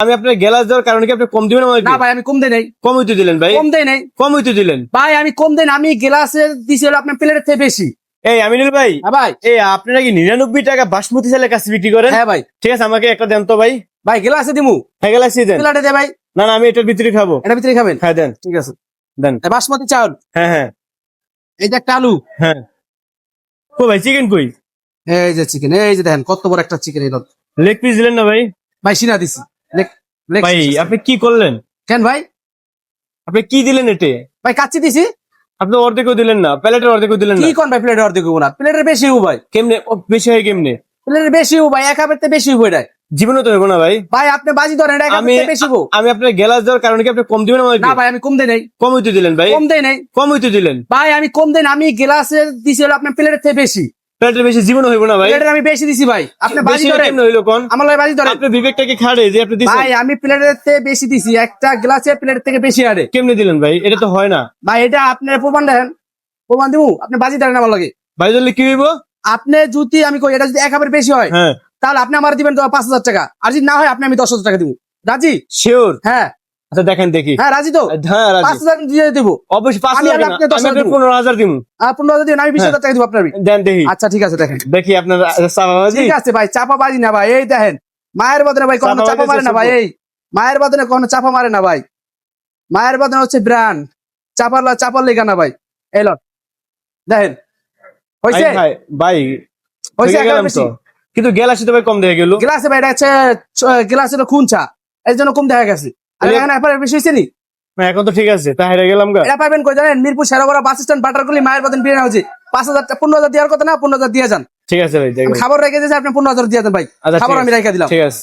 আমি আপনার গ্লাস দেওয়ার কারণে কি আপনি কম দিবেন আমাকে? না ভাই আমি কম দেই নাই। কম হইতে দিলেন ভাই, কম দেই নাই কম হইতে দিলেন ভাই, আমি কম দেই না। আমি গ্লাসে দিছি হলো আপনার প্লেটের থেকে বেশি। এই আমিনুল ভাই, হ্যাঁ ভাই। এই আপনারা কি 99 টাকা বাসমতি চালের কাছে বিক্রি করেন? হ্যাঁ ভাই। ঠিক আছে, আমাকে একটা দেন তো ভাই। ভাই গ্লাসে দিমু, হ্যাঁ গ্লাসই দেন। প্লেটে দে ভাই। না না, আমি এটার ভিতরে খাবো। এটা ভিতরে খাবেন? হ্যাঁ দেন ঠিক আছে দেন। এই বাসমতি চাউল, হ্যাঁ হ্যাঁ এই যে একটা আলু, হ্যাঁ। ও ভাই চিকেন কই? এই যে চিকেন, এই যে দেখেন কত বড় একটা চিকেন। এই লেগ পিস দিলেন না ভাই? ভাই সিনা দিছি। লেগ ভাই পিস। আপনি কি করলেন? কেন ভাই? আপনি কি দিলেন এতে? ভাই কাচ্চি দিছি। আপনি অর্ধেকও দিলেন না, প্লেটের অর্ধেকও দিলেন না। কি কোন ভাই প্লেটের অর্ধেক হবো না? প্লেটের বেশি হবো ভাই। কেমনে ও বেশি হয় কেমনে? প্লেটের বেশি হবো ভাই, এক হাফের থেকে বেশি হবো এটা। জীবনে তো হইব না ভাই। ভাই আপনি বাজি ধরেন, এটা এক হাফের আমি থেকে বেশি হবো। আমি আপনার গ্লাস দেওয়ার কারণে কি আপনি কম দিবেন আমাকে? না ভাই আমি কম দেই নাই। কম হইতে দিলেন ভাই, কম দেই নাই কম হইতে দিলেন। ভাই, আমি কম দেই না। আমি গ্লাসে দিছি হলো আপনার প্লেটের থেকে বেশি। প্লেটের বেশি জীবনে হইব না ভাই। প্লেটের আমি বেশি দিছি ভাই। আপনি বাজি বেশি ধরেন, কেমনে হইলো কোন? আমার লাগে বাজি ধরেন। আপনার বিবেকটা কি খাড়ে যে আপনি দিছেন? ভাই আমি প্লেটের থেকে বেশি দিছি, একটা গ্লাসে প্লেটের থেকে বেশি আরে। কেমনে দিলেন ভাই? এটা তো হয় না ভাই এটা আপনার প্রমাণ দেন, প্রমাণ দিমু। আপনি বাজি ধরেন আমার লাগে। ভাই। দিলে কি হইব? আপনি যদি আমি কই এটা যদি এক হাফের বেশি হয়, হ্যাঁ তাহলে আপনি আমার দিবেন তো 5,000 টাকা। আর যদি না হয় আপনি আমি 10,000 টাকা দিব। রাজি? শিওর? হ্যাঁ আচ্ছা দেখেন দেখি। হ্যাঁ রাজি তো? হ্যাঁ রাজি। 5,000 দিয়ে দেবো। অবশ্যই 5 আমি লাখ আর না, আপনি 10,000 আমি দিব। 15,000 দিব। 15,000 দিবেন, আমি 20,000 টাকা দিব আপনার। দেন দেখি। আচ্ছা ঠিক আছে দেখেন। দেখি আপনার চাপাবাজি। ঠিক আছে ভাই, চাপা বাজি না ভাই। এই দেখেন মায়ের বদনে ভাই কোনো চাপা মারে না ভাই। এই মায়ের বদনে কোনো চাপা মারে না ভাই। মায়ের বদনে হচ্ছে ব্র্যান্ড, চাপার লেগা না ভাই। এই লট দেখেন হইছে, ভাই ভাই হইছে হয়ে গেলাম তো, কিন্তু গ্লাসই তো ভাই কম দিয়ে গেল। গ্লাসে ভাই এটা হচ্ছে গ্লাসে তো খুনছা, এর জন্য কম দেখা গেছে। আর এখানে আপনার বেশি হইছে নি? না এখন তো ঠিক আছে, তা হেরে গেলাম গা। এটা পাবেন কই জানেন? মিরপুর শেরগড়া বাস স্ট্যান্ড বাটারগুলি মায়ের বদন বিয়ে হচ্ছে। 5,000 15,000 দেওয়ার কথা না, 15,000 দিয়ে যান। ঠিক আছে ভাই, খাবার রেখে দিয়েছে, আপনি 15,000 দিয়ে দেন ভাই। আচ্ছা খাবার আমি রেখে দিলাম। ঠিক আছে।